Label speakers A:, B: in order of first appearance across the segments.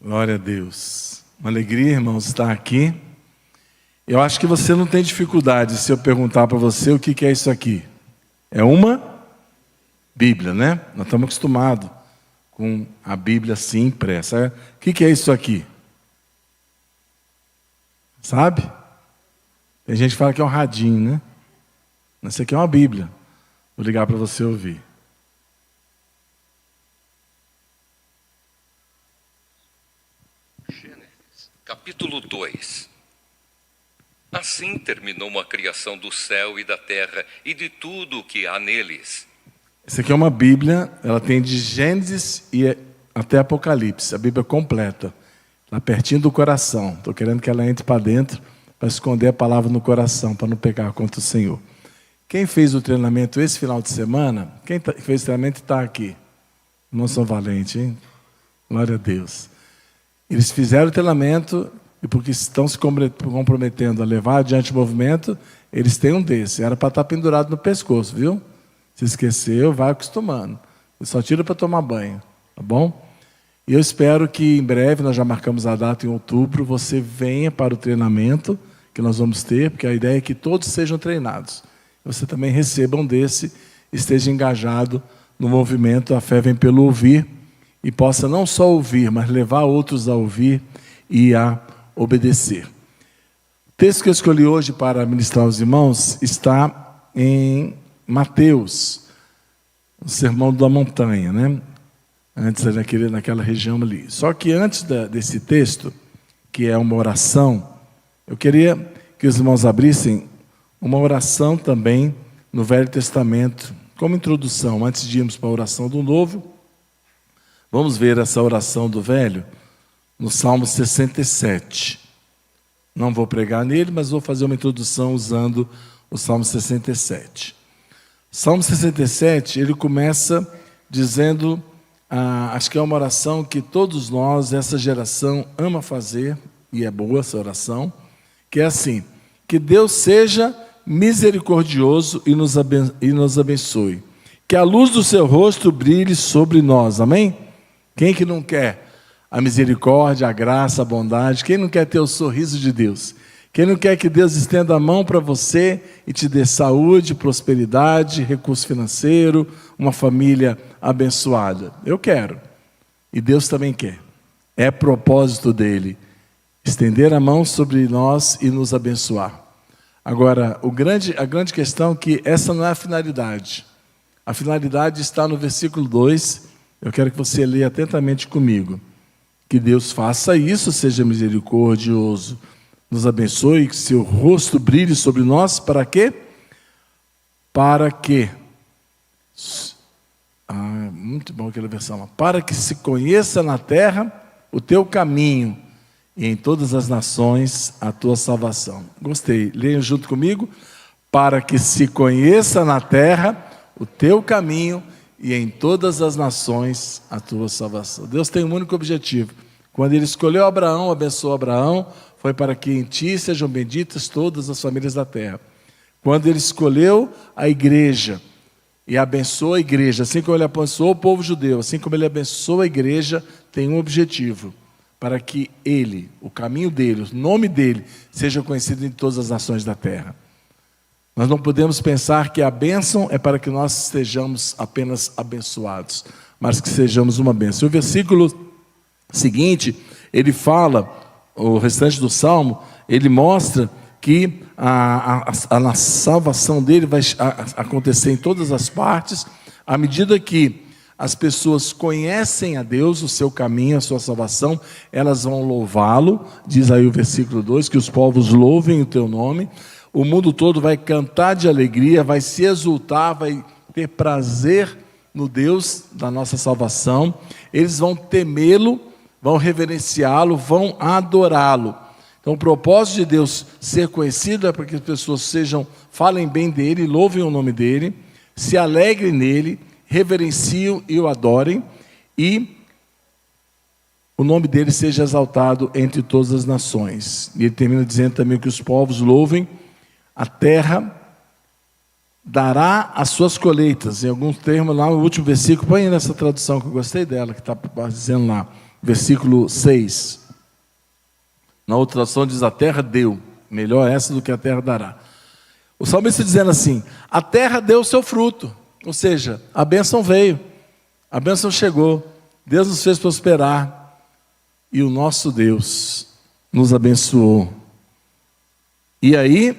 A: Glória a Deus. Uma alegria, irmãos, estar aqui. Eu acho que você não tem dificuldade se eu perguntar para você o que é isso aqui. É uma Bíblia, né? Nós estamos acostumados com a Bíblia assim impressa. O que é isso aqui? Sabe? Tem gente que fala que é um radinho, né? Mas isso aqui é uma Bíblia. Vou ligar para você ouvir.
B: Gênesis, capítulo 2. Assim terminou a criação do céu e da terra e de tudo o que há neles.
A: Essa aqui é uma Bíblia, ela tem de Gênesis e até Apocalipse, a Bíblia completa, lá pertinho do coração. Estou querendo que ela entre para dentro, para esconder a palavra no coração, para não pecar contra o Senhor. Quem fez o treinamento esse final de semana, quem fez o treinamento está aqui. Não são valentes, hein? Glória a Deus. Eles fizeram o treinamento e porque estão se comprometendo a levar adiante o movimento, eles têm um desse. Era para estar pendurado no pescoço, viu? Se esqueceu, vai acostumando. Só tira para tomar banho, tá bom? E eu espero que em breve, nós já marcamos a data em outubro, você venha para o treinamento que nós vamos ter, porque a ideia é que todos sejam treinados. Você também receba um desse, esteja engajado no movimento A Fé Vem Pelo Ouvir, e possa não só ouvir, mas levar outros a ouvir e a obedecer. O texto que eu escolhi hoje para ministrar aos irmãos está em Mateus, o Sermão da Montanha, né? Antes naquela região ali. Só que antes desse texto, que é uma oração, eu queria que os irmãos abrissem uma oração também no Velho Testamento, como introdução, antes de irmos para a oração do Novo. Vamos ver essa oração do Velho no Salmo 67. Não vou pregar nele, mas vou fazer uma introdução usando o Salmo 67. Salmo 67, ele começa dizendo, acho que é uma oração que todos nós, essa geração, ama fazer, e é boa essa oração, que é assim: que Deus seja misericordioso e nos abençoe. Que a luz do seu rosto brilhe sobre nós. Amém? Quem que não quer a misericórdia, a graça, a bondade? Quem não quer ter o sorriso de Deus? Quem não quer que Deus estenda a mão para você e te dê saúde, prosperidade, recurso financeiro, uma família abençoada? Eu quero. E Deus também quer. É propósito dele estender a mão sobre nós e nos abençoar. Agora, a grande questão é que essa não é a finalidade. A finalidade está no versículo 2. Eu quero que você leia atentamente comigo. Que Deus faça isso, seja misericordioso, nos abençoe, que seu rosto brilhe sobre nós. Para quê? Para que... muito bom aquela versão. Para que se conheça na terra o teu caminho, e em todas as nações a tua salvação. Gostei. Leiam junto comigo. Para que se conheça na terra o teu caminho, e em todas as nações a tua salvação. Deus tem um único objetivo. Quando Ele escolheu Abraão, abençoou Abraão, foi para que em ti sejam benditas todas as famílias da terra. Quando Ele escolheu a igreja e abençoou a igreja, assim como Ele abençoou o povo judeu, assim como Ele abençoou a igreja, tem um objetivo: para que Ele, o caminho dele, o nome dele, seja conhecido em todas as nações da terra. Nós não podemos pensar que a bênção é para que nós estejamos apenas abençoados, mas que sejamos uma bênção. O versículo seguinte, ele fala, o restante do Salmo, ele mostra que a salvação dele vai acontecer em todas as partes, à medida que as pessoas conhecem a Deus, o seu caminho, a sua salvação, elas vão louvá-lo, diz aí o versículo 2, que os povos louvem o teu nome. O mundo todo vai cantar de alegria, vai se exultar, vai ter prazer no Deus da nossa salvação. Eles vão temê-lo, vão reverenciá-lo, vão adorá-lo. Então o propósito de Deus ser conhecido é para que as pessoas falem bem dele, louvem o nome dele, se alegrem nele, reverenciem e o adorem, e o nome dele seja exaltado entre todas as nações. E ele termina dizendo também que os povos louvem. A terra dará as suas colheitas. Em alguns termos, lá no último versículo, põe nessa tradução que eu gostei dela, que está dizendo lá. versículo 6. Na outra tradução diz: a terra deu. Melhor essa do que a terra dará. O salmista dizendo assim: a terra deu o seu fruto. Ou seja, a bênção veio. A bênção chegou. Deus nos fez prosperar. E o nosso Deus nos abençoou. E aí,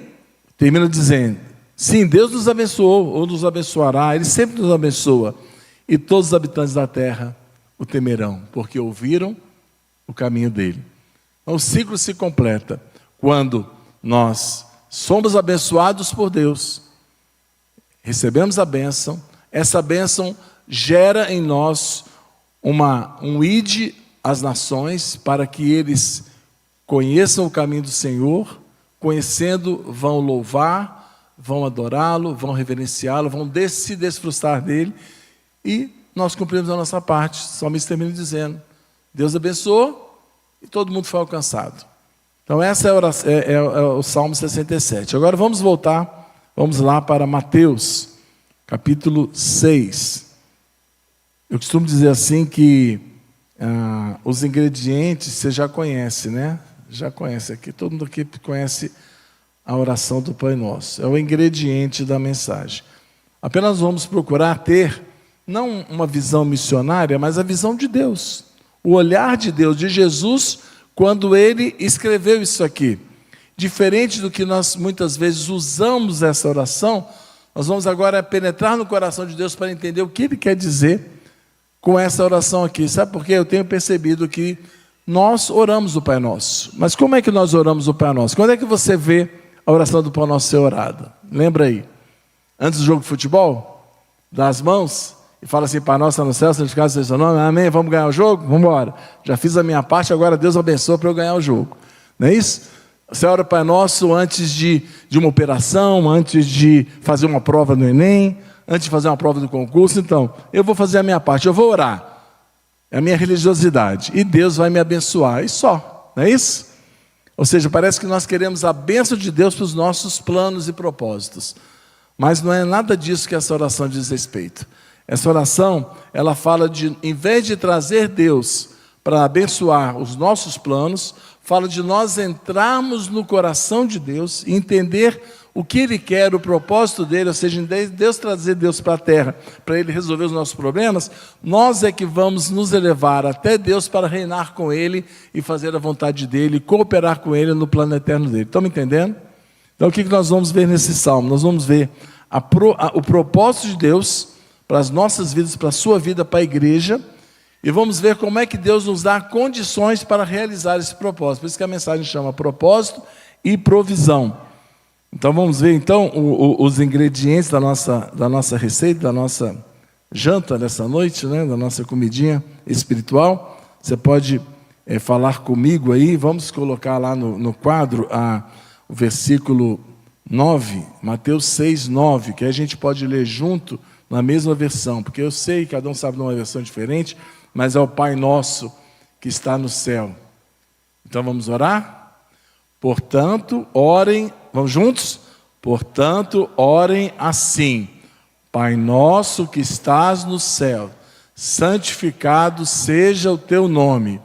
A: termina dizendo: sim, Deus nos abençoou, ou nos abençoará. Ele sempre nos abençoa. E todos os habitantes da terra o temerão, porque ouviram o caminho dele. Então, o ciclo se completa quando nós somos abençoados por Deus, recebemos a bênção, essa bênção gera em nós um ide às nações, para que eles conheçam o caminho do Senhor, conhecendo, vão louvar, vão adorá-lo, vão reverenciá-lo, vão se desfrutar dele, e nós cumprimos a nossa parte. O salmista termina dizendo: Deus abençoou e todo mundo foi alcançado. Então essa é o Salmo 67. Agora vamos lá para Mateus, capítulo 6. Eu costumo dizer assim que os ingredientes você já conhece, né? Já conhece aqui, todo mundo aqui conhece a oração do Pai Nosso. É o ingrediente da mensagem. Apenas vamos procurar ter, não uma visão missionária, mas a visão de Deus. O olhar de Deus, de Jesus, quando Ele escreveu isso aqui. Diferente do que nós muitas vezes usamos essa oração, nós vamos agora penetrar no coração de Deus para entender o que Ele quer dizer com essa oração aqui. Sabe por quê? Eu tenho percebido que nós oramos o Pai Nosso. Mas como é que nós oramos o Pai Nosso? Quando é que você vê a oração do Pai Nosso ser orada? Lembra aí? Antes do jogo de futebol? Dá as mãos e fala assim: Pai Nosso está no céu, santificado seja o seu nome, amém, vamos ganhar o jogo? Vamos embora. Já fiz a minha parte, agora Deus abençoa para eu ganhar o jogo. Não é isso? Você ora o Pai Nosso antes de uma operação, antes de fazer uma prova no Enem, antes de fazer uma prova do concurso. Então, eu vou fazer a minha parte, eu vou orar. É a minha religiosidade. E Deus vai me abençoar. E só. Não é isso? Ou seja, parece que nós queremos a bênção de Deus para os nossos planos e propósitos. Mas não é nada disso que essa oração diz respeito. Essa oração, ela fala de, em vez de trazer Deus para abençoar os nossos planos, fala de nós entrarmos no coração de Deus e entender o que Ele quer, o propósito dele, ou seja, em vez de Deus trazer Deus para a terra, para Ele resolver os nossos problemas, nós é que vamos nos elevar até Deus para reinar com Ele e fazer a vontade dEle, cooperar com Ele no plano eterno dEle. Estão me entendendo? Então o que nós vamos ver nesse salmo? Nós vamos ver o propósito de Deus para as nossas vidas, para a sua vida, para a igreja, e vamos ver como é que Deus nos dá condições para realizar esse propósito. Por isso que a mensagem chama propósito e provisão. Então vamos ver então os ingredientes da nossa receita, da nossa janta dessa noite, né? Da nossa comidinha espiritual. Você pode falar comigo aí, vamos colocar lá no quadro o versículo 9, Mateus 6, 9, que a gente pode ler junto na mesma versão, porque eu sei que cada um sabe de uma versão diferente, mas é o Pai Nosso que está no céu. Então vamos orar? Portanto, orem, vamos juntos? Portanto, orem assim: Pai nosso que estás no céu, santificado seja o teu nome,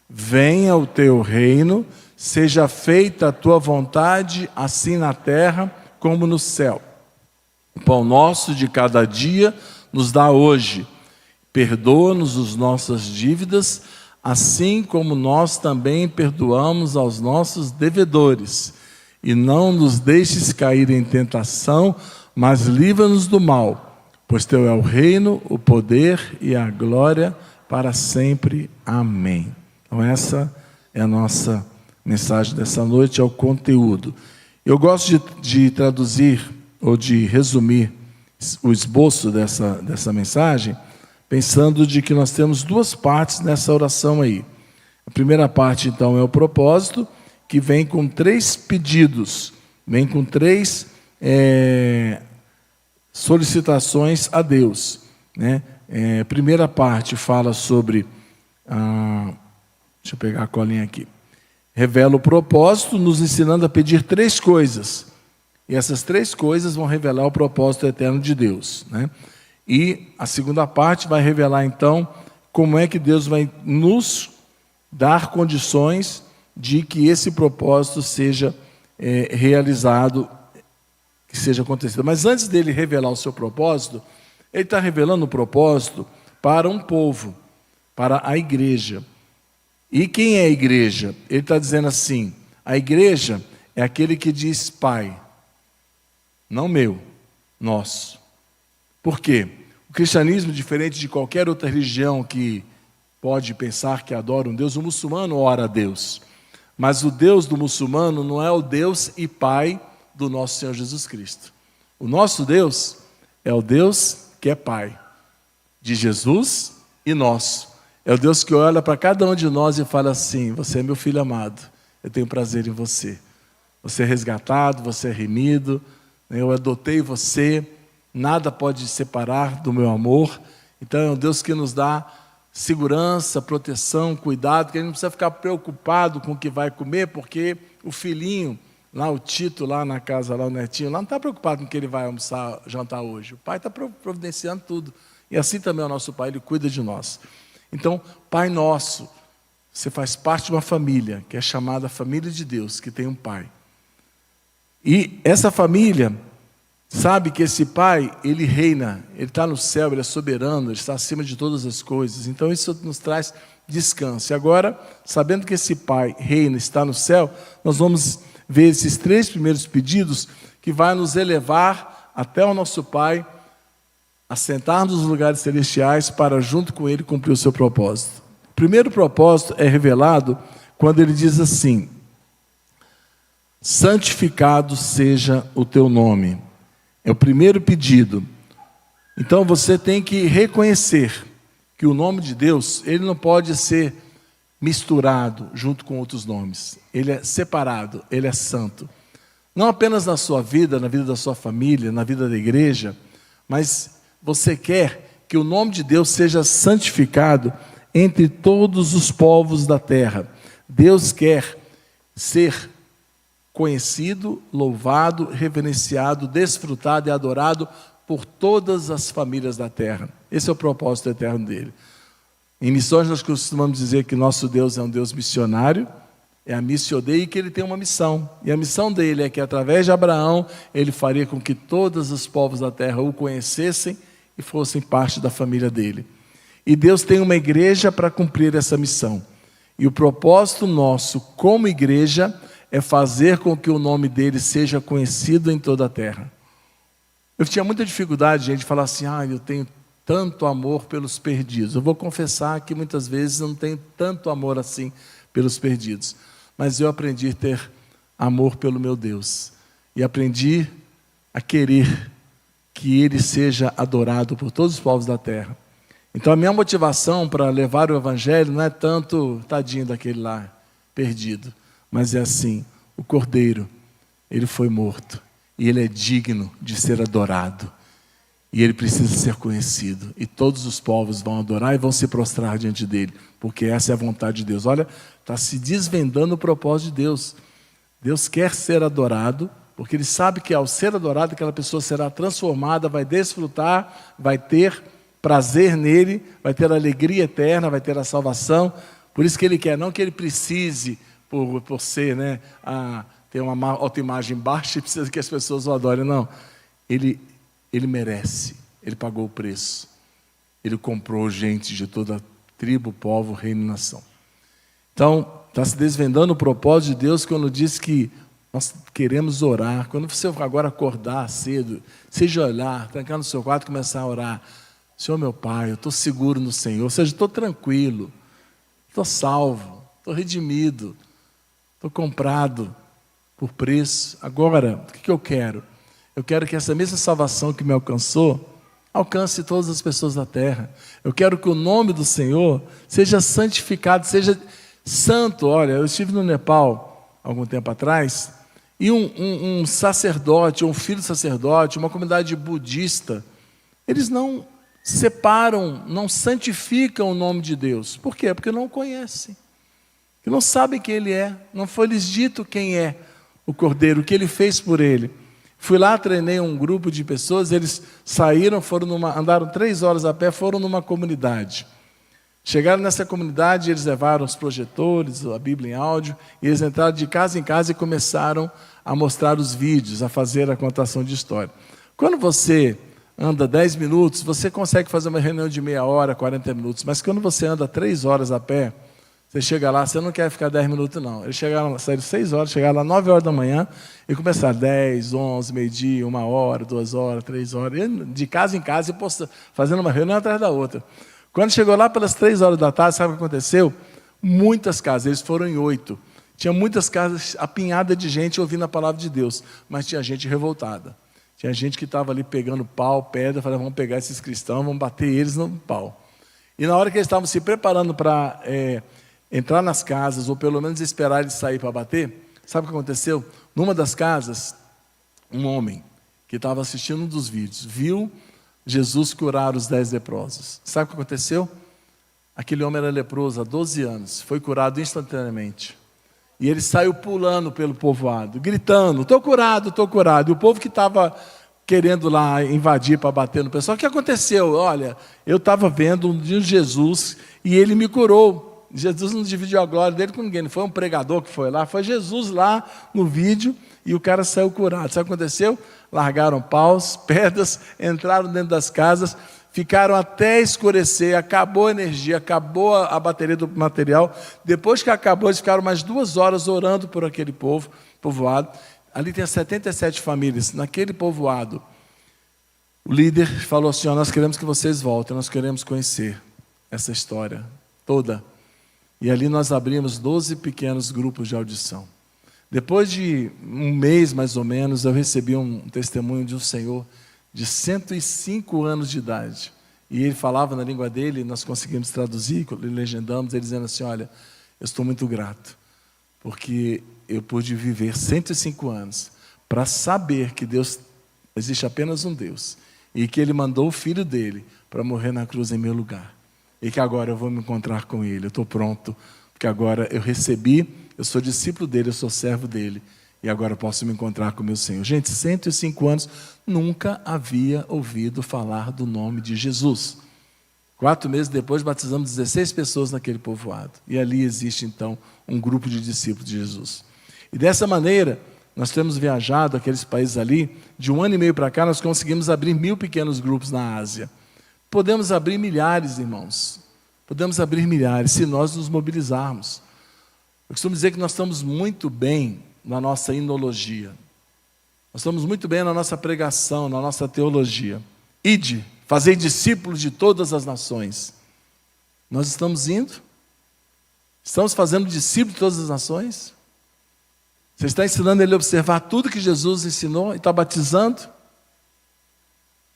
A: venha o teu reino, seja feita a tua vontade, assim na terra como no céu. O pão nosso de cada dia nos dá hoje, perdoa-nos as nossas dívidas, assim como nós também perdoamos aos nossos devedores. E não nos deixes cair em tentação, mas livra-nos do mal. Pois teu é o reino, o poder e a glória para sempre. Amém. Então essa é a nossa mensagem dessa noite, é o conteúdo. Eu gosto de traduzir, ou de resumir o esboço dessa mensagem, pensando de que nós temos duas partes nessa oração aí. A primeira parte, então, é o propósito, que vem com 3 pedidos, vem com 3 solicitações a Deus, né? A primeira parte fala sobre, deixa eu pegar a colinha aqui, revela o propósito, nos ensinando a pedir 3 coisas, e essas 3 coisas vão revelar o propósito eterno de Deus, né? E a segunda parte vai revelar, então, como é que Deus vai nos dar condições de que esse propósito seja realizado, que seja acontecido. Mas antes dele revelar o seu propósito, ele está revelando o propósito para um povo, para a igreja. E quem é a igreja? Ele está dizendo assim, a igreja é aquele que diz Pai, não meu, nosso. Por quê? O cristianismo, diferente de qualquer outra religião que pode pensar que adora um Deus, o muçulmano ora a Deus. Mas o Deus do muçulmano não é o Deus e Pai do nosso Senhor Jesus Cristo. O nosso Deus é o Deus que é Pai de Jesus e nosso. É o Deus que olha para cada um de nós e fala assim, você é meu filho amado, eu tenho prazer em você. Você é resgatado, você é remido, eu adotei você, nada pode separar do meu amor. Então é um Deus que nos dá segurança, proteção, cuidado, que a gente não precisa ficar preocupado com o que vai comer, porque o filhinho, lá o Tito, lá na casa, lá o netinho, lá não está preocupado com o que ele vai almoçar, jantar hoje. O pai está providenciando tudo. E assim também é o nosso pai, ele cuida de nós. Então, Pai nosso, você faz parte de uma família, que é chamada família de Deus, que tem um pai. E essa família sabe que esse Pai, ele reina, ele está no céu, ele é soberano, ele está acima de todas as coisas. Então isso nos traz descanso. E agora, sabendo que esse Pai reina, está no céu, nós vamos ver esses 3 primeiros pedidos que vai nos elevar até o nosso Pai, assentar nos lugares celestiais para junto com Ele cumprir o seu propósito. O primeiro propósito é revelado quando ele diz assim, santificado seja o teu nome. É o primeiro pedido. Então você tem que reconhecer que o nome de Deus, ele não pode ser misturado junto com outros nomes. Ele é separado, ele é santo. Não apenas na sua vida, na vida da sua família, na vida da igreja, mas você quer que o nome de Deus seja santificado entre todos os povos da terra. Deus quer ser conhecido, louvado, reverenciado, desfrutado e adorado por todas as famílias da terra. Esse é o propósito eterno dele. Em missões nós costumamos dizer que nosso Deus é um Deus missionário, é a missio Dei, e que ele tem uma missão. E a missão dele é que através de Abraão, ele faria com que todos os povos da terra o conhecessem e fossem parte da família dele. E Deus tem uma igreja para cumprir essa missão. E o propósito nosso como igreja é fazer com que o nome dele seja conhecido em toda a terra. Eu tinha muita dificuldade, gente, de falar assim, eu tenho tanto amor pelos perdidos. Eu vou confessar que muitas vezes eu não tenho tanto amor assim pelos perdidos. Mas eu aprendi a ter amor pelo meu Deus. E aprendi a querer que ele seja adorado por todos os povos da terra. Então a minha motivação para levar o evangelho não é tanto tadinho daquele lá perdido, mas é assim, o Cordeiro, ele foi morto e ele é digno de ser adorado e ele precisa ser conhecido e todos os povos vão adorar e vão se prostrar diante dele, porque essa é a vontade de Deus. Olha, está se desvendando o propósito de Deus. Deus quer ser adorado, porque ele sabe que ao ser adorado, aquela pessoa será transformada, vai desfrutar, vai ter prazer nele, vai ter alegria eterna, vai ter a salvação. Por isso que ele quer, não que ele precise, por ser, ter uma autoimagem baixa e precisa que as pessoas o adorem, não. Ele merece, ele pagou o preço. Ele comprou gente de toda tribo, povo, reino e nação. Então, está se desvendando o propósito de Deus quando diz que nós queremos orar. Quando você agora acordar cedo, seja olhar, trancar no seu quarto e começar a orar. Senhor meu Pai, eu estou seguro no Senhor, ou seja, estou tranquilo, estou salvo, estou redimido, estou comprado por preço. Agora, o que eu quero? Eu quero que essa mesma salvação que me alcançou, alcance todas as pessoas da terra. Eu quero que o nome do Senhor seja santificado, seja santo. Olha, eu estive no Nepal, algum tempo atrás, e um sacerdote, um filho de sacerdote, uma comunidade budista, eles não separam, não santificam o nome de Deus. Por quê? Porque não o conhecem. Que não sabem quem Ele é. Não foi lhes dito quem é o Cordeiro, o que Ele fez por ele. Fui lá, treinei um grupo de pessoas, eles saíram, andaram 3 horas a pé, foram numa comunidade. Chegaram nessa comunidade, eles levaram os projetores, a Bíblia em áudio, e eles entraram de casa em casa e começaram a mostrar os vídeos, a fazer a contação de história. Quando você anda 10 minutos, você consegue fazer uma reunião de meia hora, 40 minutos, mas quando você anda 3 horas a pé, você chega lá, você não quer ficar 10 minutos, não. Eles saíram 6 horas, chegaram lá 9 horas da manhã e começaram 10, 11, meio-dia, 1 hora, 2 horas, 3 horas, de casa em casa, e fazendo uma reunião atrás da outra. Quando chegou lá pelas 3 horas da tarde, sabe o que aconteceu? Muitas casas, eles foram em 8. Tinha muitas casas apinhadas de gente ouvindo a palavra de Deus, mas tinha gente revoltada. Tinha gente que estava ali pegando pau, pedra, falando, vamos pegar esses cristãos, vamos bater eles no pau. E na hora que eles estavam se preparando para entrar nas casas, ou pelo menos esperar eles sair para bater, sabe o que aconteceu? Numa das casas, um homem que estava assistindo um dos vídeos, viu Jesus curar os 10 leprosos. Sabe o que aconteceu? Aquele homem era leproso há 12 anos, foi curado instantaneamente. E ele saiu pulando pelo povoado, gritando, estou curado, estou curado. E o povo que estava querendo lá invadir para bater no pessoal, o que aconteceu? Olha, eu estava vendo um Jesus e ele me curou. Jesus não dividiu a glória dele com ninguém, não foi um pregador que foi lá, foi Jesus lá no vídeo e o cara saiu curado. Sabe o que aconteceu? Largaram paus, pedras, entraram dentro das casas, ficaram até escurecer, acabou a energia, acabou a bateria do material. Depois que acabou, eles ficaram mais 2 horas orando por aquele povoado. Ali tem 77 famílias, naquele povoado. O líder falou assim, nós queremos que vocês voltem, nós queremos conhecer essa história toda. E ali nós abrimos 12 pequenos grupos de audição. Depois de um mês, mais ou menos, eu recebi um testemunho de um senhor de 105 anos de idade. E ele falava na língua dele, nós conseguimos traduzir, legendamos, ele dizendo assim, olha, eu estou muito grato, porque eu pude viver 105 anos para saber que Deus, existe apenas um Deus, e que Ele mandou o Filho dele para morrer na cruz em meu lugar. E que agora eu vou me encontrar com Ele, eu estou pronto, porque agora eu recebi, eu sou discípulo dele, eu sou servo dele, e agora eu posso me encontrar com o meu Senhor. Gente, 105 anos, nunca havia ouvido falar do nome de Jesus. 4 meses depois, batizamos 16 pessoas naquele povoado. E ali existe, então, um grupo de discípulos de Jesus. E dessa maneira, nós temos viajado aqueles países ali. De 1 ano e meio para cá, nós conseguimos abrir 1000 pequenos grupos na Ásia. Podemos abrir milhares, irmãos. Podemos abrir milhares, se nós nos mobilizarmos. Eu costumo dizer que nós estamos muito bem na nossa inologia. Nós estamos muito bem na nossa pregação, na nossa teologia. Ide, fazei discípulos de todas as nações. Nós estamos indo? Estamos fazendo discípulos de todas as nações? Você está ensinando ele a observar tudo que Jesus ensinou e está batizando?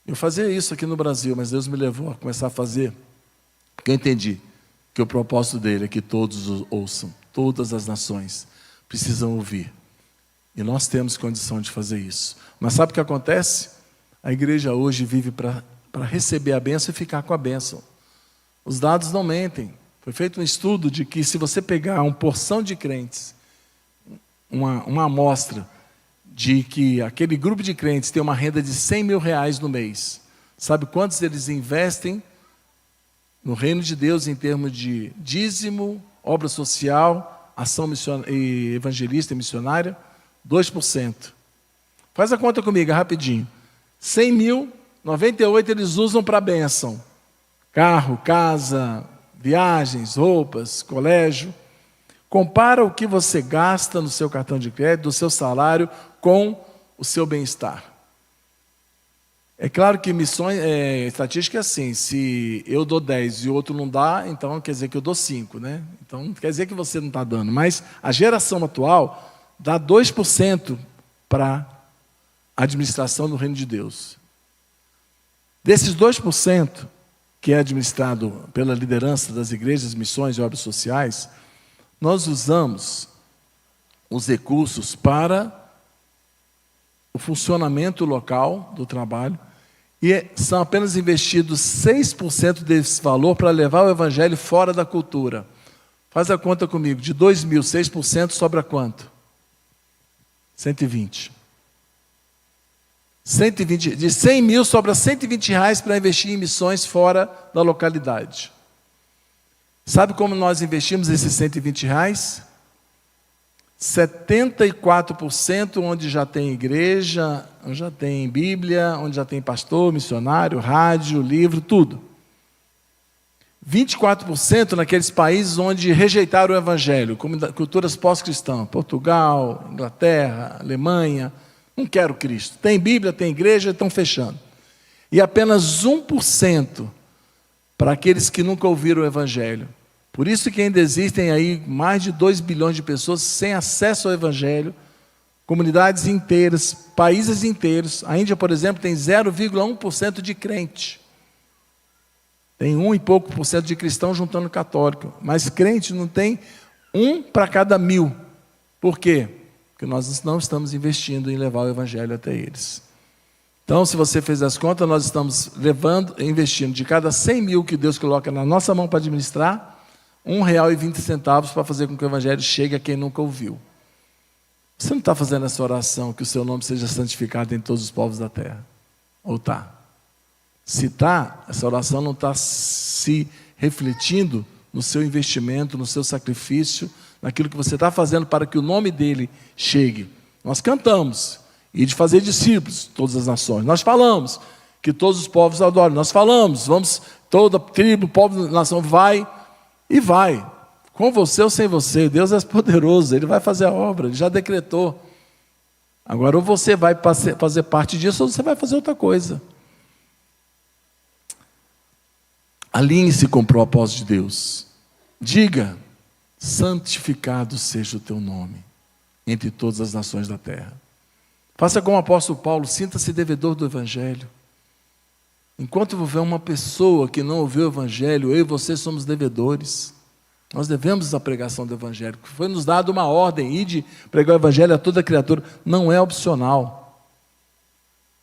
A: Eu fazia isso aqui no Brasil, mas Deus me levou a começar a fazer, porque eu entendi que o propósito dele é que todos ouçam, todas as nações precisam ouvir. E nós temos condição de fazer isso. Mas sabe o que acontece? A igreja hoje vive para receber a bênção e ficar com a bênção. Os dados não mentem. Foi feito um estudo de que se você pegar uma porção de crentes, uma amostra de que aquele grupo de crentes tem uma renda de 100 mil reais no mês, sabe quantos eles investem no reino de Deus em termos de dízimo, obra social, ação e evangelista e missionária? 2%. Faz a conta comigo, rapidinho. 100 mil, 98 eles usam para bênção. Carro, casa, viagens, roupas, colégio. Compara o que você gasta no seu cartão de crédito, do seu salário, com o seu bem-estar. É claro que missões, estatística é assim, se eu dou 10 e o outro não dá, então quer dizer que eu dou 5, né? Então quer dizer que você não está dando. Mas a geração atual dá 2% para a administração do reino de Deus. Desses 2%, que é administrado pela liderança das igrejas, missões e obras sociais, nós usamos os recursos para o funcionamento local do trabalho e são apenas investidos 6% desse valor para levar o evangelho fora da cultura. Faz a conta comigo, de 2 mil, 6% sobra quanto? 120. 120. De 100 mil sobra 120 reais para investir em missões fora da localidade. Sabe como nós investimos esses R$120? 74% onde já tem igreja, onde já tem Bíblia, onde já tem pastor, missionário, rádio, livro, tudo. 24% naqueles países onde rejeitaram o Evangelho, como culturas pós-cristãs, Portugal, Inglaterra, Alemanha, não quero Cristo. Tem Bíblia, tem igreja, estão fechando. E apenas 1% para aqueles que nunca ouviram o Evangelho. Por isso que ainda existem aí mais de 2 bilhões de pessoas sem acesso ao Evangelho, comunidades inteiras, países inteiros. A Índia, por exemplo, tem 0,1% de crente. Tem 1 e pouco por cento de cristão juntando católico. Mas crente não tem 1 para cada 1000. Por quê? Porque nós não estamos investindo em levar o Evangelho até eles. Então, se você fez as contas, nós estamos investindo de cada 100 mil que Deus coloca na nossa mão para administrar, R$1,20 para fazer com que o Evangelho chegue a quem nunca ouviu. Você não está fazendo essa oração que o seu nome seja santificado em todos os povos da terra? Ou está? Se está, essa oração não está se refletindo no seu investimento, no seu sacrifício, naquilo que você está fazendo para que o nome dele chegue. Nós cantamos, e de fazer discípulos, todas as nações. Nós falamos que todos os povos adoram. Nós falamos, vamos, toda tribo, povo, nação, vai e vai. Com você ou sem você, Deus é poderoso, Ele vai fazer a obra, Ele já decretou. Agora, ou você vai fazer parte disso, ou você vai fazer outra coisa. Alinhe-se com o propósito de Deus. Diga, santificado seja o teu nome entre todas as nações da terra. Faça como o apóstolo Paulo, sinta-se devedor do Evangelho. Enquanto houver uma pessoa que não ouviu o Evangelho, eu e você somos devedores. Nós devemos a pregação do Evangelho. Foi nos dado uma ordem, ide pregar o Evangelho a toda criatura. Não é opcional.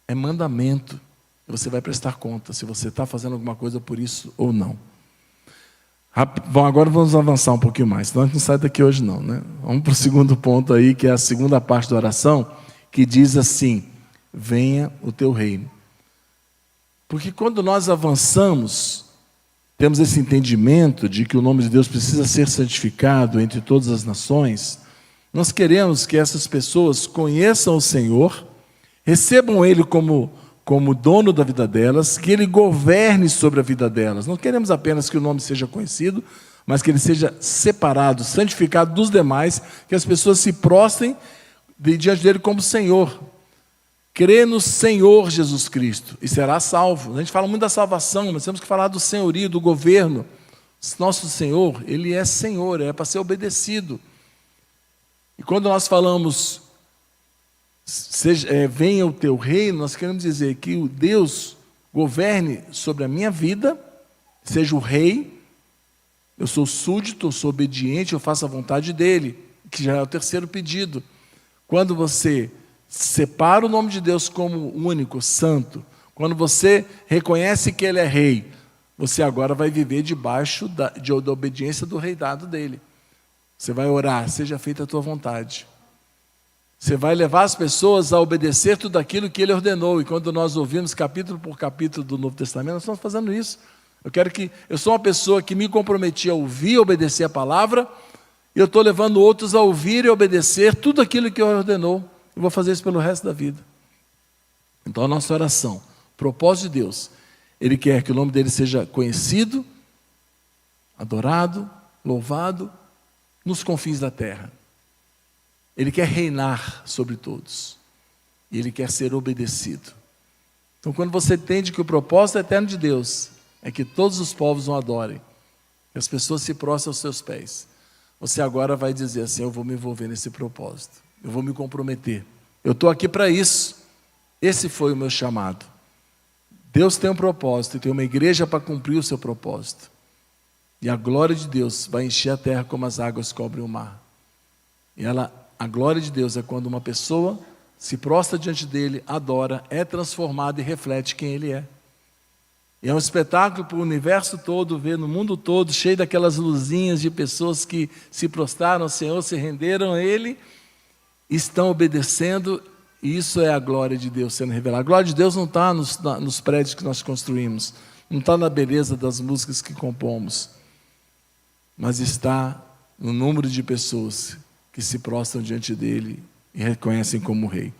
A: É mandamento. Você vai prestar conta se você está fazendo alguma coisa por isso ou não. Bom, agora vamos avançar um pouquinho mais. Senão a gente não sai daqui hoje não, né? Vamos para o segundo ponto aí, que é a segunda parte da oração, que diz assim, venha o teu reino. Porque quando nós avançamos, temos esse entendimento de que o nome de Deus precisa ser santificado entre todas as nações, nós queremos que essas pessoas conheçam o Senhor, recebam Ele como dono da vida delas, que Ele governe sobre a vida delas. Não queremos apenas que o nome seja conhecido, mas que Ele seja separado, santificado dos demais, que as pessoas se prostrem diante dele como Senhor. Crê no Senhor Jesus Cristo e será salvo. A gente fala muito da salvação, mas temos que falar do senhorio, do governo. Nosso Senhor, Ele é Senhor, é para ser obedecido. E quando nós falamos, venha o teu reino, nós queremos dizer que o Deus governe sobre a minha vida, seja o rei, eu sou súdito, eu sou obediente, eu faço a vontade dele, que já é o terceiro pedido. Quando você separa o nome de Deus como único, santo, quando você reconhece que Ele é rei, você agora vai viver debaixo da obediência do reinado dele. Você vai orar, seja feita a tua vontade. Você vai levar as pessoas a obedecer tudo aquilo que Ele ordenou. E quando nós ouvimos capítulo por capítulo do Novo Testamento, nós estamos fazendo isso. Eu sou uma pessoa que me comprometi a ouvir e obedecer a palavra, e eu estou levando outros a ouvir e obedecer tudo aquilo que Ele ordenou. Eu vou fazer isso pelo resto da vida. Então a nossa oração, propósito de Deus, Ele quer que o nome dEle seja conhecido, adorado, louvado, nos confins da terra. Ele quer reinar sobre todos. E Ele quer ser obedecido. Então quando você entende que o propósito eterno de Deus é que todos os povos o adorem, que as pessoas se prostrem aos seus pés, você agora vai dizer assim, eu vou me envolver nesse propósito. Eu vou me comprometer. Eu estou aqui para isso. Esse foi o meu chamado. Deus tem um propósito e tem uma igreja para cumprir o seu propósito. E a glória de Deus vai encher a terra como as águas cobrem o mar. E a glória de Deus é quando uma pessoa se prostra diante dele, adora, é transformada e reflete quem Ele é. E é um espetáculo para o universo todo, ver no mundo todo, cheio daquelas luzinhas de pessoas que se prostraram ao Senhor, se renderam a Ele, estão obedecendo, e isso é a glória de Deus sendo revelada. A glória de Deus não está nos prédios que nós construímos, não está na beleza das músicas que compomos. mas está no número de pessoas que se prostram diante dele e reconhecem como rei.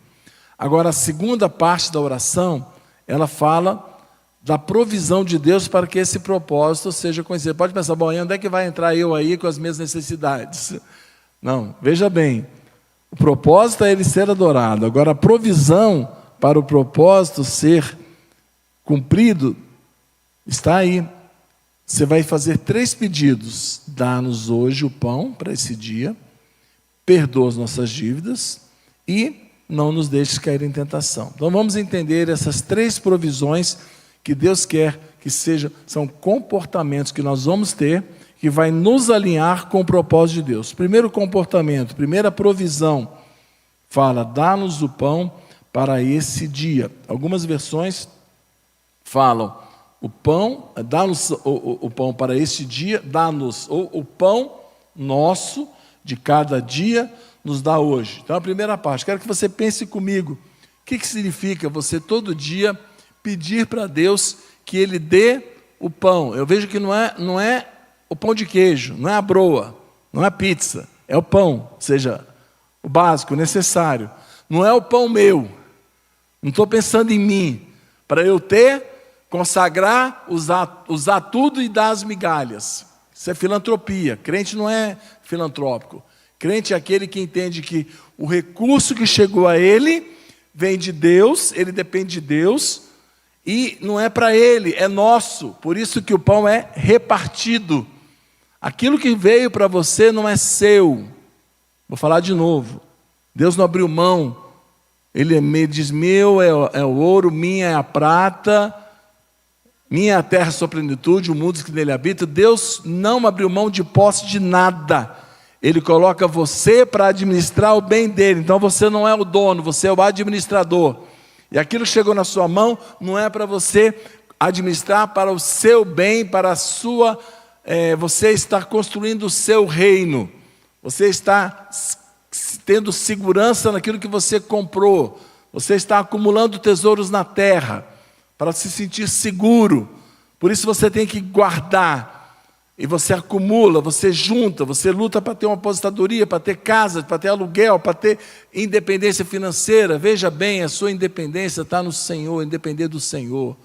A: Agora, a segunda parte da oração, ela fala da provisão de Deus para que esse propósito seja conhecido. Pode pensar, bom, onde é que vai entrar eu aí com as minhas necessidades? Não, veja bem, o propósito é ele ser adorado. Agora, a provisão para o propósito ser cumprido está aí. Você vai fazer 3 pedidos. Dá-nos hoje o pão para esse dia, perdoa as nossas dívidas e não nos deixes cair em tentação. Então vamos entender essas 3 provisões que Deus quer que são comportamentos que nós vamos ter, que vai nos alinhar com o propósito de Deus. Primeiro comportamento, primeira provisão, fala, dá-nos o pão para esse dia. Algumas versões falam, o pão, dá-nos o pão para este dia, dá-nos o pão nosso de cada dia, nos dá hoje. Então a primeira parte, quero que você pense comigo, o que significa você todo dia pedir para Deus que Ele dê o pão? Eu vejo que não é o pão de queijo, não é a broa, não é a pizza, é o pão, ou seja, o básico, o necessário. Não é o pão meu, não estou pensando em mim, para eu ter, consagrar, usar tudo e dar as migalhas. Isso é filantropia. Crente não é filantrópico. Crente é aquele que entende que o recurso que chegou a ele vem de Deus, ele depende de Deus, e não é para ele, é nosso. Por isso que o pão é repartido. Aquilo que veio para você não é seu. Vou falar de novo. Deus não abriu mão. Ele diz, meu é o ouro, minha é a prata, minha é a terra sua plenitude, o mundo que nele habita. Deus não abriu mão de posse de nada. Ele coloca você para administrar o bem dele. Então você não é o dono, você é o administrador. E aquilo que chegou na sua mão não é para você administrar para o seu bem, para a sua... você está construindo o seu reino. Você está tendo segurança naquilo que você comprou. Você está acumulando tesouros na terra para se sentir seguro. Por isso você tem que guardar. E você acumula, você junta, você luta para ter uma aposentadoria, para ter casa, para ter aluguel, para ter independência financeira. Veja bem, a sua independência está no Senhor, independer do Senhor.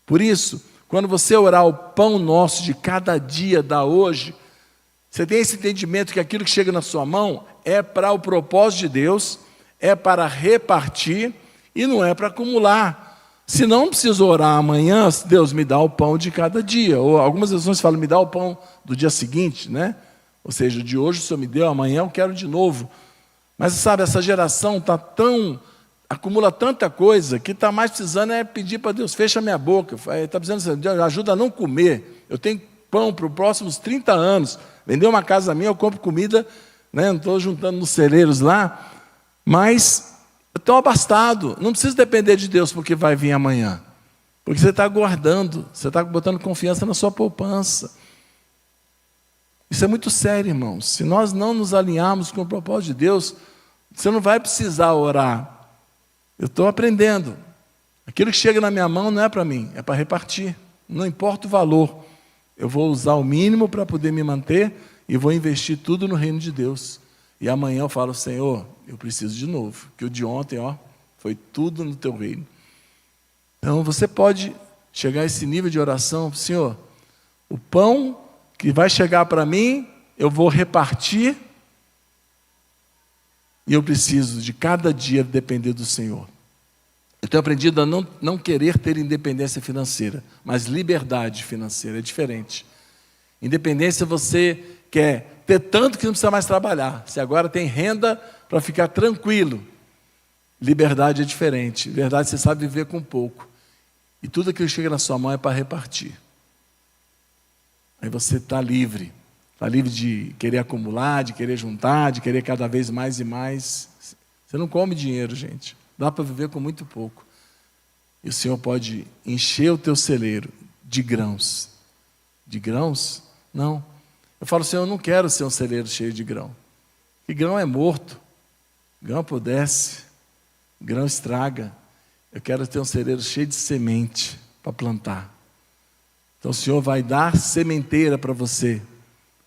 A: Por isso, quando você orar o pão nosso de cada dia da hoje, você tem esse entendimento que aquilo que chega na sua mão é para o propósito de Deus, é para repartir e não é para acumular. Se não preciso orar amanhã, Deus me dá o pão de cada dia. Ou algumas versões falam, me dá o pão do dia seguinte, né? Ou seja, de hoje o Senhor me deu, amanhã eu quero de novo. Mas sabe, essa geração acumula tanta coisa, que está mais precisando é pedir para Deus, fecha minha boca. Está precisando, Deus, ajuda a não comer. Eu tenho pão para os próximos 30 anos. Vender uma casa minha, eu compro comida, né? Não estou juntando nos celeiros lá, mas... estou abastado, não preciso depender de Deus porque vai vir amanhã. Porque você está guardando, você está botando confiança na sua poupança. Isso é muito sério, irmãos. Se nós não nos alinharmos com o propósito de Deus, você não vai precisar orar. Eu estou aprendendo. Aquilo que chega na minha mão não é para mim, é para repartir. Não importa o valor. Eu vou usar o mínimo para poder me manter e vou investir tudo no reino de Deus. E amanhã eu falo, Senhor, eu preciso de novo, que o de ontem, foi tudo no teu reino. Então você pode chegar a esse nível de oração, Senhor, o pão que vai chegar para mim, eu vou repartir, e eu preciso de cada dia depender do Senhor. Eu tenho aprendido a não querer ter independência financeira, mas liberdade financeira, é diferente. Independência você quer ter tanto que não precisa mais trabalhar. Você agora tem renda para ficar tranquilo. Liberdade é diferente. Liberdade, você sabe viver com pouco. E tudo aquilo que chega na sua mão é para repartir. Aí você está livre. Está livre de querer acumular, de querer juntar, de querer cada vez mais e mais. Você não come dinheiro, gente. Dá para viver com muito pouco. E o Senhor pode encher o teu celeiro de grãos. De grãos? Não. Eu falo, Senhor, eu não quero ser um celeiro cheio de grão. Que grão é morto. Grão apodrece. Grão estraga. Eu quero ter um celeiro cheio de semente para plantar. Então o Senhor vai dar sementeira para você.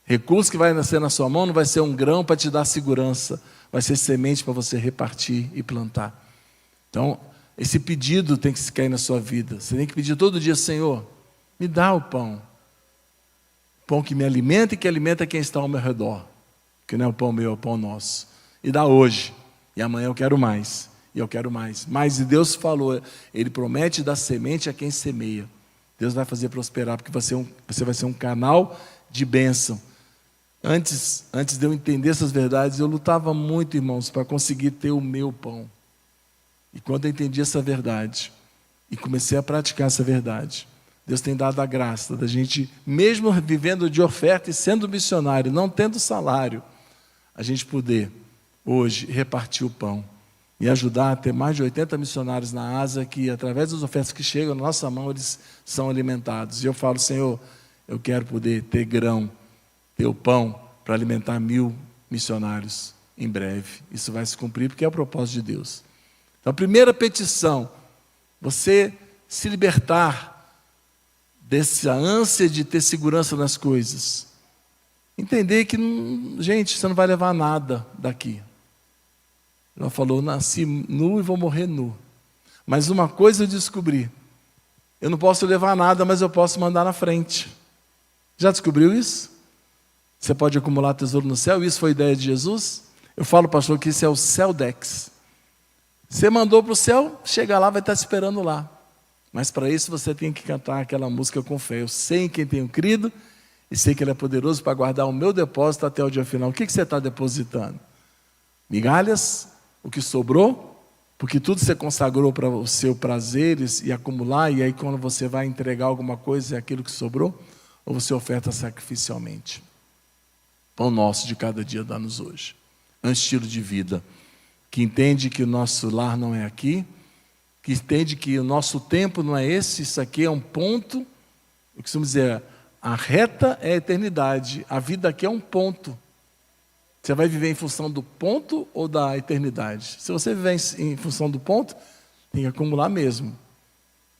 A: Recurso que vai nascer na sua mão não vai ser um grão para te dar segurança, vai ser semente para você repartir e plantar. Então, esse pedido tem que se cair na sua vida. Você tem que pedir todo dia: Senhor, me dá o pão que me alimenta e que alimenta quem está ao meu redor, que não é o pão meu, é o pão nosso. E dá hoje, e amanhã eu quero mais, e eu quero mais. Mas Deus falou, Ele promete dar semente a quem semeia. Deus vai fazer prosperar, porque você vai ser um canal de bênção. Antes de eu entender essas verdades, eu lutava muito, irmãos, para conseguir ter o meu pão. E quando eu entendi essa verdade, e comecei a praticar essa verdade, Deus tem dado a graça da gente, mesmo vivendo de oferta e sendo missionário, não tendo salário, a gente poder, hoje, repartir o pão e ajudar a ter mais de 80 missionários na Ásia, que através das ofertas que chegam na nossa mão, eles são alimentados. E eu falo: Senhor, eu quero poder ter grão, ter o pão para alimentar 1000 missionários em breve. Isso vai se cumprir porque é o propósito de Deus. Então, a primeira petição, você se libertar dessa ânsia de ter segurança nas coisas. Entender que, gente, você não vai levar nada daqui. Ela falou: nasci nu e vou morrer nu. Mas uma coisa eu descobri: eu não posso levar nada, mas eu posso mandar na frente. Já descobriu isso? Você pode acumular tesouro no céu. Isso foi a ideia de Jesus. Eu falo, pastor, que isso é o Celdex. Você mandou para o céu, chega lá, vai estar esperando lá. Mas para isso você tem que cantar aquela música com fé: eu sei em quem tenho crido e sei que Ele é poderoso para guardar o meu depósito até o dia final. O que você está depositando? Migalhas? O que sobrou? Porque tudo você consagrou para o seu prazer e acumular, e aí quando você vai entregar alguma coisa é aquilo que sobrou? Ou você oferta sacrificialmente? Pão nosso de cada dia dá-nos hoje. É um estilo de vida que entende que o nosso lar não é aqui, que entende que o nosso tempo não é esse, isso aqui é um ponto. Eu costumo dizer, a reta é a eternidade, a vida aqui é um ponto. Você vai viver em função do ponto ou da eternidade? Se você viver em função do ponto, tem que acumular mesmo.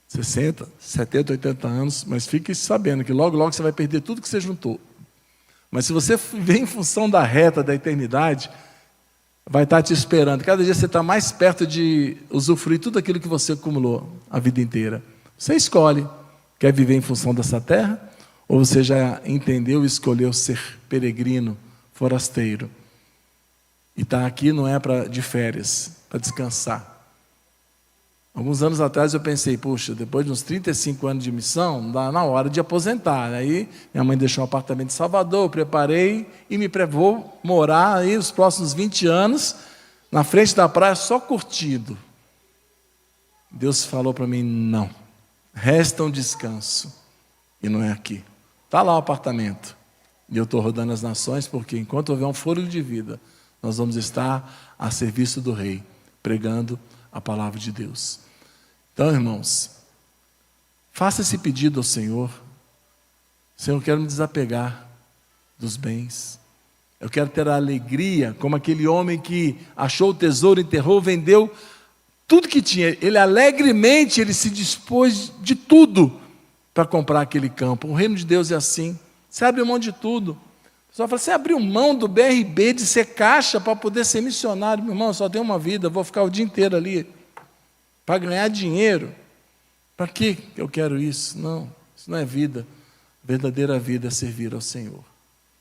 A: 60, 70, 80 anos, mas fique sabendo que logo, logo você vai perder tudo que você juntou. Mas se você viver em função da reta, da eternidade, vai estar te esperando. Cada dia você está mais perto de usufruir tudo aquilo que você acumulou a vida inteira. Você escolhe, quer viver em função dessa terra? Ou você já entendeu e escolheu ser peregrino, forasteiro? E está aqui não é de férias, para descansar. Alguns anos atrás eu pensei, puxa, depois de uns 35 anos de missão, dá na hora de aposentar. Aí minha mãe deixou um apartamento em Salvador, eu preparei e vou morar aí os próximos 20 anos, na frente da praia, só curtindo. Deus falou para mim: não, resta um descanso, e não é aqui. Está lá o apartamento, e eu estou rodando as nações, porque enquanto houver um fôlego de vida, nós vamos estar a serviço do Rei, pregando a palavra de Deus. Então, irmãos, faça esse pedido ao Senhor. Senhor, eu quero me desapegar dos bens. Eu quero ter a alegria, como aquele homem que achou o tesouro, enterrou, vendeu tudo que tinha. Ele alegremente, ele se dispôs de tudo para comprar aquele campo. O reino de Deus é assim. Você abre mão de tudo. O pessoal fala: você abriu mão do BRB, de ser caixa para poder ser missionário. Meu irmão, eu só tenho uma vida, vou ficar o dia inteiro ali para ganhar dinheiro. Para que eu quero isso? Não, isso não é vida. A verdadeira vida é servir ao Senhor.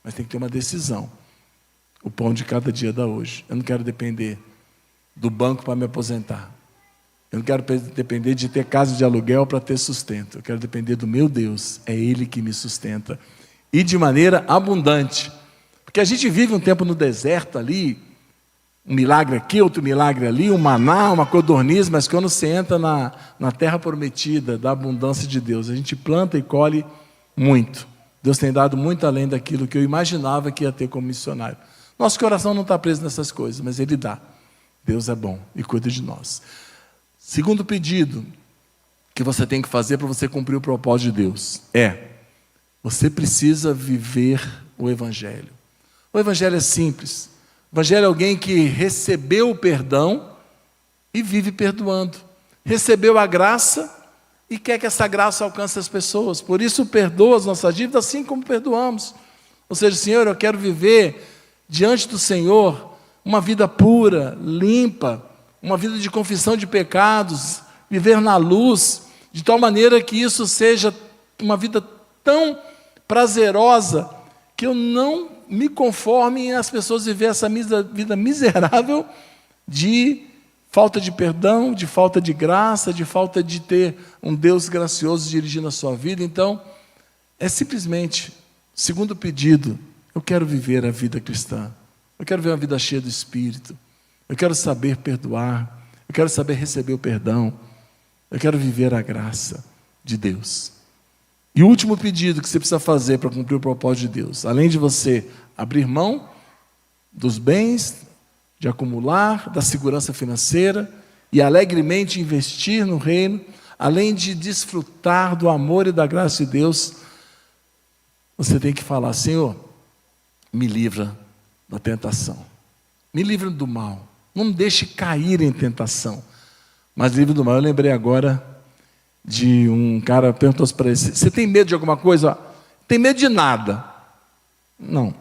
A: Mas tem que ter uma decisão. O pão de cada dia dá hoje. Eu não quero depender do banco para me aposentar. Eu não quero depender de ter casa de aluguel para ter sustento. Eu quero depender do meu Deus. É Ele que me sustenta. E de maneira abundante. Porque a gente vive um tempo no deserto ali, um milagre aqui, outro milagre ali, um maná, uma codorniz, mas quando você entra na terra prometida, da abundância de Deus, a gente planta e colhe muito. Deus tem dado muito além daquilo que eu imaginava que ia ter como missionário. Nosso coração não está preso nessas coisas, mas Ele dá. Deus é bom e cuida de nós. Segundo pedido que você tem que fazer para você cumprir o propósito de Deus você precisa viver o Evangelho. O Evangelho é simples. O Evangelho é alguém que recebeu o perdão e vive perdoando. Recebeu a graça e quer que essa graça alcance as pessoas. Por isso perdoa as nossas dívidas, assim como perdoamos. Ou seja, Senhor, eu quero viver diante do Senhor uma vida pura, limpa, uma vida de confissão de pecados, viver na luz, de tal maneira que isso seja uma vida tão prazerosa que eu não me conforme em as pessoas viver essa vida miserável de falta de perdão, de falta de graça, de falta de ter um Deus gracioso dirigindo a sua vida. Então, é simplesmente, segundo pedido, eu quero viver a vida cristã. Eu quero ver uma vida cheia do Espírito. Eu quero saber perdoar. Eu quero saber receber o perdão. Eu quero viver a graça de Deus. E o último pedido que você precisa fazer para cumprir o propósito de Deus, além de você abrir mão dos bens, de acumular, da segurança financeira e alegremente investir no reino, além de desfrutar do amor e da graça de Deus, você tem que falar: Senhor, me livra da tentação, me livra do mal, não me deixe cair em tentação, mas livre do mal. Eu lembrei agora de um cara, perguntou para ele: você tem medo de alguma coisa? Tem medo de nada. Não,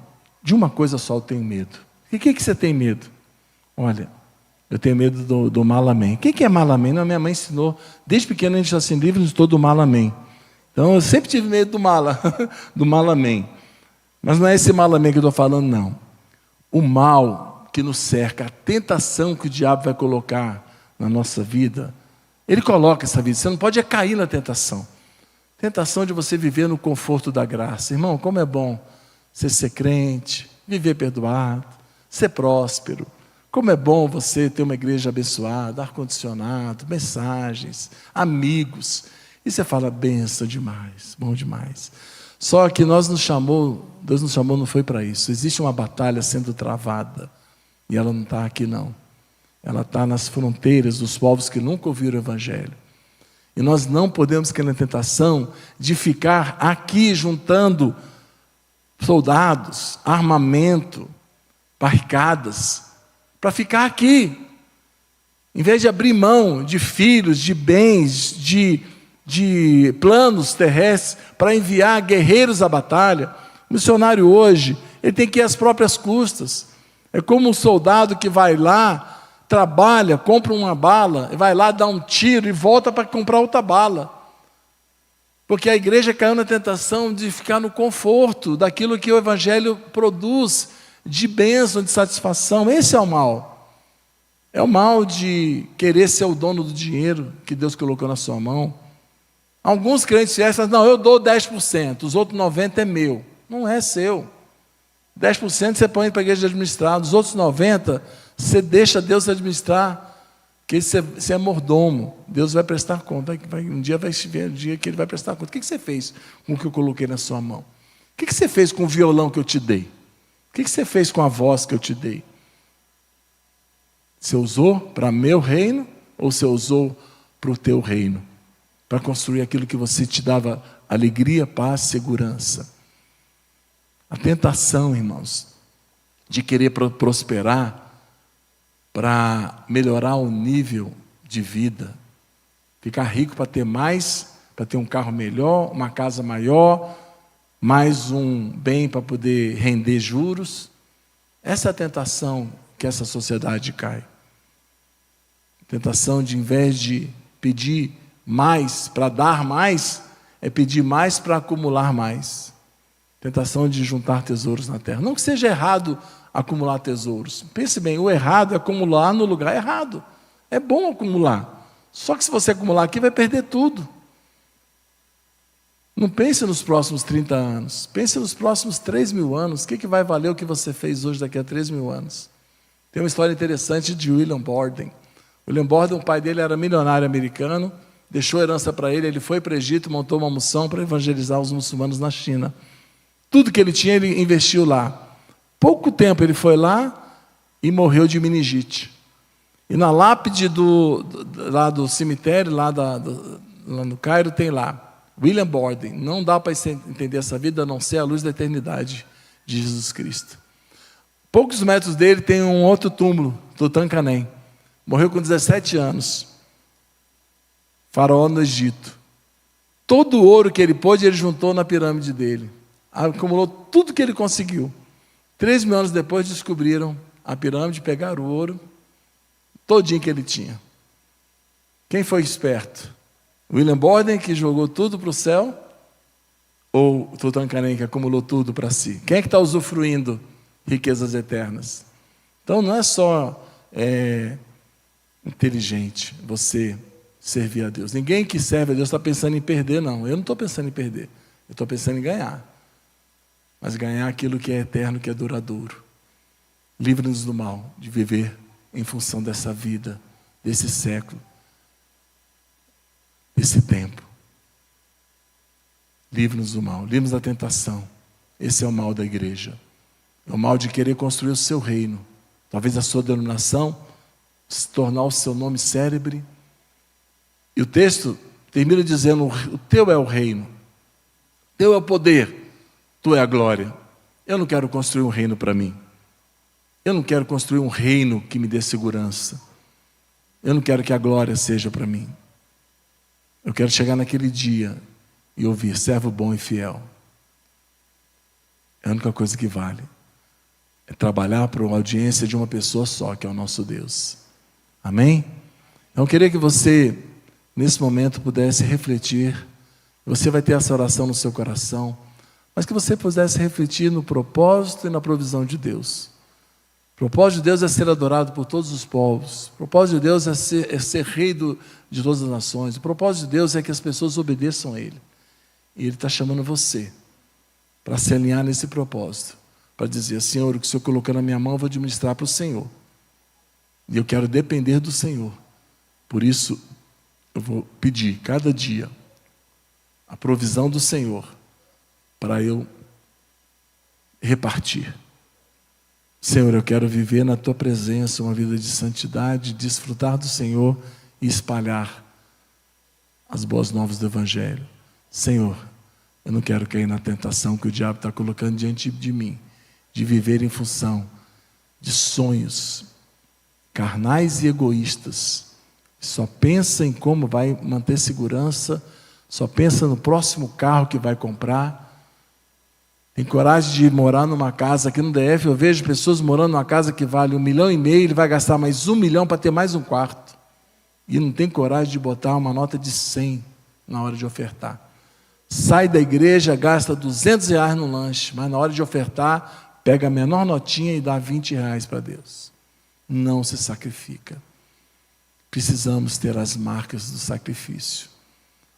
A: de uma coisa só eu tenho medo. E o que você tem medo? Olha, eu tenho medo do malamém. O que é malamém? Não, minha mãe ensinou, desde pequeno a gente já se livra de todo o malamém. Então eu sempre tive medo do malamém. Mas não é esse malamém que eu estou falando, não. O mal que nos cerca, a tentação que o diabo vai colocar na nossa vida, ele coloca essa vida. Você não pode cair na tentação. Tentação de você viver no conforto da graça. Irmão, como é bom você ser crente, viver perdoado, ser próspero. Como é bom você ter uma igreja abençoada, ar-condicionado, mensagens, amigos. E você fala: benção demais, bom demais. Só que Deus nos chamou não foi para isso. Existe uma batalha sendo travada. E ela não está aqui não. Ela está nas fronteiras dos povos que nunca ouviram o Evangelho. E nós não podemos cair na tentação de ficar aqui juntando soldados, armamento, barricadas, para ficar aqui. Em vez de abrir mão de filhos, de bens, de planos terrestres, para enviar guerreiros à batalha, o missionário hoje, ele tem que ir às próprias custas. É como um soldado que vai lá, trabalha, compra uma bala, vai lá, dá um tiro e volta para comprar outra bala. Porque a igreja caiu na tentação de ficar no conforto daquilo que o Evangelho produz, de bênção, de satisfação. Esse é o mal. É o mal de querer ser o dono do dinheiro que Deus colocou na sua mão. Alguns crentes fiéis falam: não, eu dou 10%, os outros 90% é meu. Não é seu. 10% você põe para a igreja de administrar, os outros 90% você deixa Deus administrar, que você é mordomo. Deus vai prestar conta. Um dia vai se ver, um dia que Ele vai prestar conta. O que você fez com o que eu coloquei na sua mão? O que você fez com o violão que eu te dei? O que você fez com a voz que eu te dei? Você usou para meu reino ou você usou para o teu reino? Para construir aquilo que você te dava alegria, paz, segurança. A tentação, irmãos, de querer prosperar para melhorar o nível de vida, ficar rico para ter mais, para ter um carro melhor, uma casa maior, mais um bem para poder render juros. Essa é a tentação que essa sociedade cai. Tentação de, em vez de pedir mais para dar mais, é pedir mais para acumular mais. Tentação de juntar tesouros na terra. Não que seja errado acumular tesouros. Pense bem, o errado é acumular no lugar errado. É bom acumular. Só que se você acumular aqui, vai perder tudo. Não pense nos próximos 30 anos. Pense nos próximos 3.000 anos. O que vai valer o que você fez hoje daqui a 3.000 anos? Tem uma história interessante de William Borden. William Borden, o pai dele era milionário americano, deixou herança para ele, ele foi para o Egito, montou uma missão para evangelizar os muçulmanos na China. Tudo que ele tinha, ele investiu lá. Pouco tempo ele foi lá e morreu de meningite. E na lápide lá do cemitério, lá no Cairo, tem lá: William Borden. Não dá para entender essa vida a não ser a luz da eternidade de Jesus Cristo. Poucos metros dele tem um outro túmulo, Tutankhamon. Morreu com 17 anos. Faraó no Egito. Todo o ouro que ele pôde, ele juntou na pirâmide dele. acumulou tudo que ele conseguiu. 3.000 anos depois descobriram a pirâmide, pegaram o ouro todinho que ele tinha. Quem foi esperto? William Borden, que jogou tudo para o céu, ou Tutankhamon, que acumulou tudo para si? Quem é que está usufruindo riquezas eternas? Então não é só inteligente você servir a Deus. Ninguém que serve a Deus está pensando em perder, não. Eu não estou pensando em perder. Eu estou pensando em ganhar. Mas ganhar aquilo que é eterno, que é duradouro. Livra-nos do mal, de viver em função dessa vida, desse século, desse tempo. Livra-nos do mal, livra-nos da tentação. Esse é o mal da igreja. É o mal de querer construir o seu reino. Talvez a sua denominação, se tornar o seu nome célebre. E o texto termina dizendo: o teu é o reino, teu é o poder, tu é a glória. Eu não quero construir um reino para mim. Eu não quero construir um reino que me dê segurança. Eu não quero que a glória seja para mim. Eu quero chegar naquele dia e ouvir: servo bom e fiel. É a única coisa que vale. É trabalhar para uma audiência de uma pessoa só, que é o nosso Deus. Amém? Então eu queria que você, nesse momento, pudesse refletir. Você vai ter essa oração no seu coração, mas que você pudesse refletir no propósito e na provisão de Deus. O propósito de Deus é ser adorado por todos os povos. O propósito de Deus é ser rei de todas as nações. O propósito de Deus é que as pessoas obedeçam a Ele. E Ele está chamando você para se alinhar nesse propósito. Para dizer: Senhor, o que o Senhor colocou na minha mão, eu vou administrar para o Senhor. E eu quero depender do Senhor. Por isso, eu vou pedir cada dia a provisão do Senhor para eu repartir. Senhor, eu quero viver na Tua presença uma vida de santidade, desfrutar do Senhor e espalhar as boas novas do Evangelho. Senhor, eu não quero cair na tentação que o diabo está colocando diante de mim, de viver em função de sonhos carnais e egoístas. Só pensa em como vai manter segurança, só pensa no próximo carro que vai comprar. Tem coragem de morar numa casa aqui no DF. Eu vejo pessoas morando numa casa que vale 1,5 milhão, ele vai gastar mais 1 milhão para ter mais um quarto. E não tem coragem de botar uma nota de 100 na hora de ofertar. Sai da igreja, gasta R$200 no lanche, mas na hora de ofertar, pega a menor notinha e dá R$20 para Deus. Não se sacrifica. Precisamos ter as marcas do sacrifício.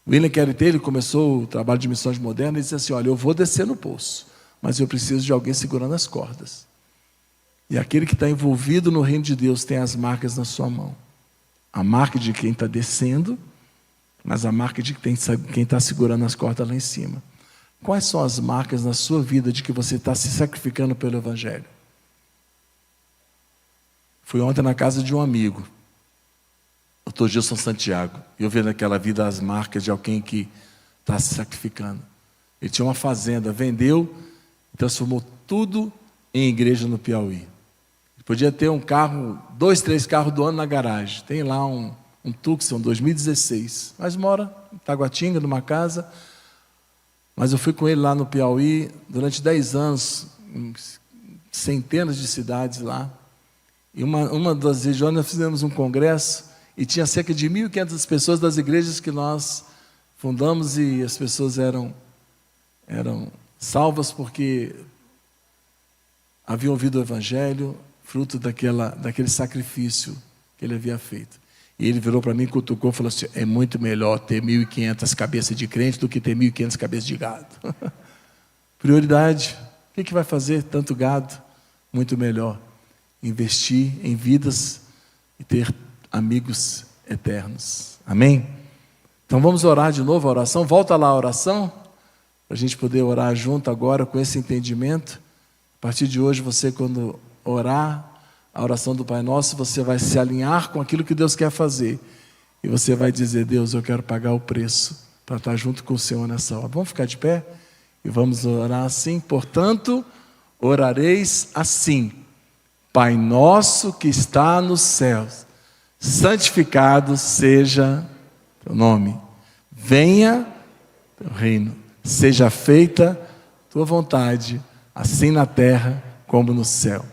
A: William Carey Taylor começou o trabalho de missões modernas e disse assim: olha, eu vou descer no poço, mas eu preciso de alguém segurando as cordas. E aquele que está envolvido no reino de Deus tem as marcas na sua mão. A marca de quem está descendo, mas a marca de quem está segurando as cordas lá em cima. Quais são as marcas na sua vida de que você está se sacrificando pelo Evangelho? Fui ontem na casa de um amigo, Dr. Gilson Santiago, e eu vi naquela vida as marcas de alguém que está se sacrificando. Ele tinha uma fazenda, vendeu, transformou tudo em igreja no Piauí. Ele podia ter um carro, 2, 3 carros do ano na garagem. Tem lá um Tucson 2016, mas mora em Taguatinga, numa casa. Mas eu fui com ele lá no Piauí durante 10 anos, em centenas de cidades lá. E uma das regiões nós fizemos um congresso e tinha cerca de 1.500 pessoas das igrejas que nós fundamos, e as pessoas eram salvas porque haviam ouvido o Evangelho, fruto daquele sacrifício que ele havia feito. E ele virou para mim, cutucou e falou assim: é muito melhor ter 1.500 cabeças de crente do que ter 1.500 cabeças de gado. Prioridade. O que vai fazer tanto gado? Muito melhor investir em vidas e ter amigos eternos. Amém? Então vamos orar de novo a oração. Volta lá a oração, para a gente poder orar junto agora com esse entendimento. A partir de hoje, você, quando orar a oração do Pai Nosso, você vai se alinhar com aquilo que Deus quer fazer. E você vai dizer: Deus, eu quero pagar o preço para estar junto com o Senhor nessa hora. Vamos ficar de pé e vamos orar assim. Portanto, orareis assim: Pai nosso que está nos céus, santificado seja teu nome. Venha teu reino. Seja feita tua vontade, assim na terra como no céu.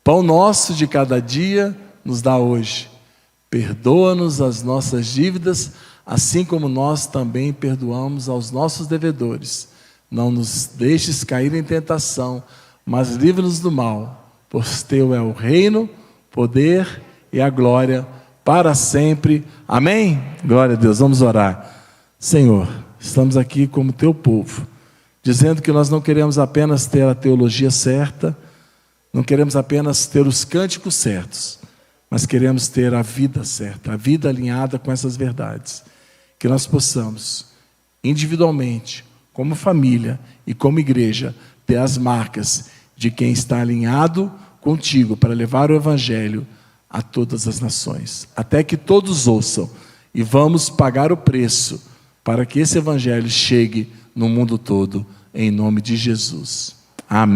A: Pão nosso de cada dia nos dá hoje. Perdoa-nos as nossas dívidas, assim como nós também perdoamos aos nossos devedores. Não nos deixes cair em tentação, mas livra-nos do mal, pois teu é o reino, poder e a glória para sempre. Amém? Glória a Deus. Vamos orar. Senhor, estamos aqui como teu povo, dizendo que nós não queremos apenas ter a teologia certa, não queremos apenas ter os cânticos certos, mas queremos ter a vida certa, a vida alinhada com essas verdades. Que nós possamos, individualmente, como família e como igreja, ter as marcas de quem está alinhado contigo para levar o Evangelho a todas as nações, até que todos ouçam, e vamos pagar o preço para que esse Evangelho chegue no mundo todo, em nome de Jesus. Amém.